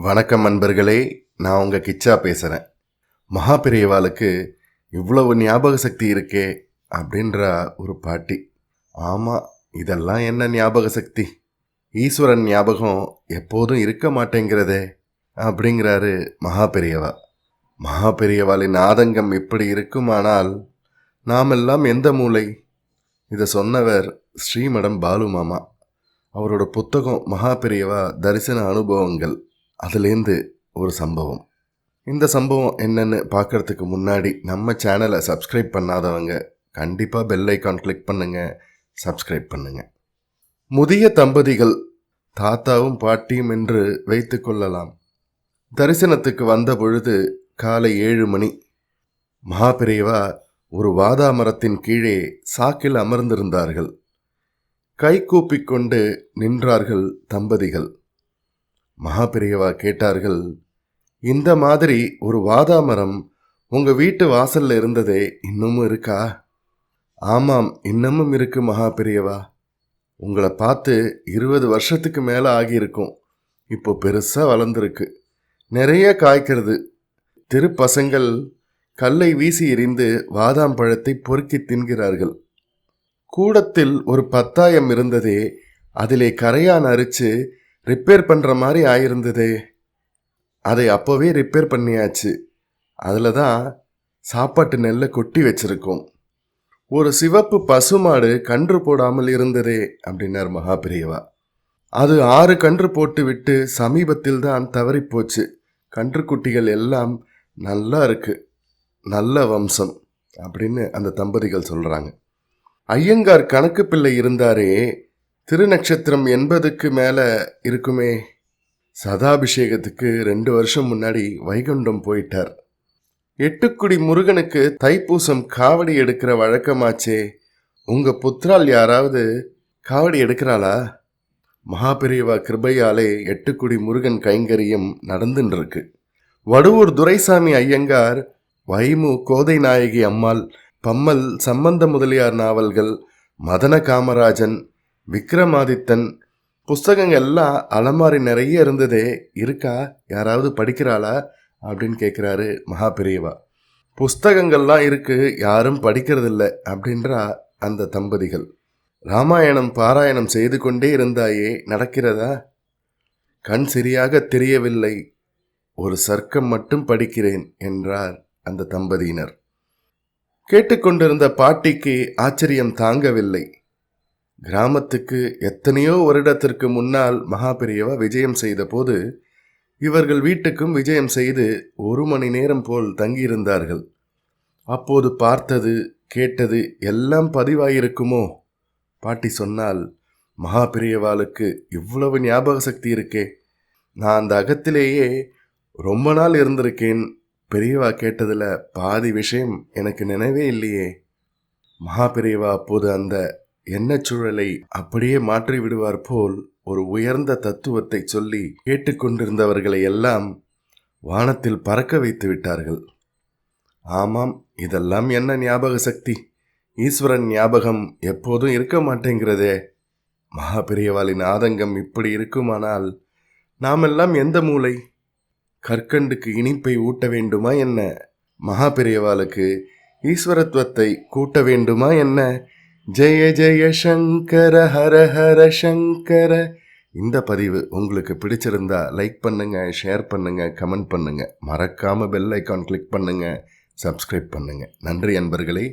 வணக்கம் நண்பர்களே, நான் உங்கள் கிச்சா பேசுகிறேன். மகாபெரியவாளுக்கு இவ்வளவு ஞாபக சக்தி இருக்கே அப்படின்ற ஒரு பாட்டி. ஆமாம், இதெல்லாம் என்ன ஞாபக சக்தி? ஈஸ்வரன் ஞாபகம் எப்போதும் இருக்க மாட்டேங்கிறதே அப்படிங்கிறாரு மகாபெரியவா. மகாபெரியவாளின் ஆதங்கம் இப்படி இருக்குமானால் நாமெல்லாம் எந்த மூலை? இதை சொன்னவர் ஸ்ரீமடம் பாலு மாமா. அவரோட புத்தகம் மகாபெரியவா தரிசன அனுபவங்கள். அதுலேருந்து ஒரு சம்பவம். இந்த சம்பவம் என்னன்னு பார்க்கறதுக்கு முன்னாடி நம்ம சேனலை சப்ஸ்கிரைப் பண்ணாதவங்க கண்டிப்பாக பெல் ஐக்கான் கிளிக் பண்ணுங்கள், சப்ஸ்கிரைப் பண்ணுங்கள். முதிய தம்பதிகள், தாத்தாவும் பாட்டியும் என்று வைத்து கொள்ளலாம். தரிசனத்துக்கு வந்த பொழுது காலை 7 மணி. மகாபெரியவா ஒரு வாதா மரத்தின் கீழே சாக்கில் அமர்ந்திருந்தார்கள். கை கூப்பிக்கொண்டு நின்றார்கள் தம்பதிகள். மகாபெரியவா கேட்டார்கள், இந்த மாதிரி ஒரு வாதாமரம் உங்கள் வீட்டு வாசல்ல இருந்ததே, இன்னமும் இருக்கா? ஆமாம், இன்னமும் இருக்கு மகாபெரியவா. உங்களை பார்த்து 20 வருஷத்துக்கு மேலே ஆகியிருக்கும். இப்போ பெருசாக வளர்ந்துருக்கு, நிறைய காய்க்கிறது. தெரு பசங்கள் கல்லை வீசி எறிந்து வாதாம் பழத்தை பொறுக்கி தின்கிறார்கள். கூடத்தில் ஒரு பத்தாயம் இருந்ததே, அதிலே கரையான் அரிச்சு ரிப்பேர் பண்ணுற மாதிரி ஆயிருந்ததே, அதை அப்போவே ரிப்பேர் பண்ணியாச்சு. அதில் தான் சாப்பாட்டு நெல்லை கொட்டி வச்சிருக்கோம். ஒரு சிவப்பு பசுமாடு கன்று போடாமல் இருந்ததே அப்படின்னார் மகாபெரியவா. அது 6 கன்று போட்டு விட்டு சமீபத்தில் தான் தவறி போச்சு. கன்றுக்குட்டிகள் எல்லாம் நல்லா இருக்கு, நல்ல வம்சம் அப்படின்னு அந்த தம்பதிகள் சொல்கிறாங்க. ஐயங்கார் கணக்கு பிள்ளை இருந்தாரே, திருநட்சத்திரம் 80க்கு மேலே இருக்குமே. சதாபிஷேகத்துக்கு 2 வருஷம் முன்னாடி வைகுண்டம் போயிட்டார். எட்டுக்குடி முருகனுக்கு தைப்பூசம் காவடி எடுக்கிற வழக்கமாச்சே. உங்கள் புத்திரால் யாராவது காவடி எடுக்கிறாளா? மகாபெரியவா கிருபையாலே எட்டுக்குடி முருகன் கைங்கரியம் நடந்துன்னு இருக்கு. வடுவூர் துரைசாமி ஐயங்கார் வைமு கோதை நாயகி அம்மாள், பம்மல் சம்பந்த முதலியார் நாவல்கள், மதன காமராஜன், விக்ரமாதித்தன் புஸ்தகங்கள் எல்லாம் அலமாரி நிறைய இருந்ததே, இருக்கா? யாராவது படிக்கிறாளா அப்படின்னு கேட்குறாரு மகாபெரியவா. புஸ்தகங்கள்லாம் இருக்கு, யாரும் படிக்கிறதில்ல அப்படின்றா அந்த தம்பதிகள். ராமாயணம் பாராயணம் செய்து கொண்டே இருந்தாயே, நடக்கிறதா? கண் சரியாக தெரியவில்லை, ஒரு சர்க்கம் மட்டும் படிக்கிறேன் என்றார் அந்த தம்பதியினர். கேட்டுக்கொண்டிருந்த பாட்டிக்கு ஆச்சரியம் தாங்கவில்லை. கிராமத்துக்கு எத்தனையோ வருடத்திற்கு முன்னால் மகாபெரியவா விஜயம் செய்த போது இவர்கள் வீட்டுக்கும் விஜயம் செய்து 1 மணி நேரம் போல் தங்கியிருந்தார்கள். அப்போது பார்த்தது கேட்டது எல்லாம் பதிவாயிருக்குமோ? பாட்டி சொன்னால், மகாபெரியவாளுக்கு இவ்வளவு ஞாபக சக்தி இருக்கே, நான் அந்த அகத்திலேயே ரொம்ப நாள் இருந்திருக்கேன். பெரியவா கேட்டதில் பாதி விஷயம் எனக்கு நினைவே இல்லையே. மகாபெரியவா அப்போது அந்த எண்ணச்சூழலை அப்படியே மாற்றி விடுவார் போல் ஒரு உயர்ந்த தத்துவத்தை சொல்லி கேட்டுக்கொண்டிருந்தவர்களை எல்லாம் வானத்தில் பறக்க வைத்து விட்டார்கள். ஆமாம், இதெல்லாம் என்ன ஞாபக சக்தி? ஈஸ்வரன் ஞாபகம் எப்போதும் இருக்க மாட்டேங்கிறதே. மகாபெரியவாளின் ஆதங்கம் இப்படி இருக்குமானால் நாமெல்லாம் எந்த மூலை? கற்கண்டுக்கு இனிப்பை ஊட்ட வேண்டுமா என்ன? மகாபெரியவாளுக்கு ஈஸ்வரத்துவத்தை கூட்ட வேண்டுமா என்ன? ஜெய ஜெய சங்கர ஹர ஹர சங்கர. இந்த பதிவு உங்களுக்கு பிடிச்சிருந்தா லைக் பண்ணுங்க, ஷேர் பண்ணுங்க, கமெண்ட் பண்ணுங்க. மறக்காம பெல் ஐக்கான் கிளிக் பண்ணுங்க, சப்ஸ்கிரைப் பண்ணுங்க. நன்றி அன்பர்களே.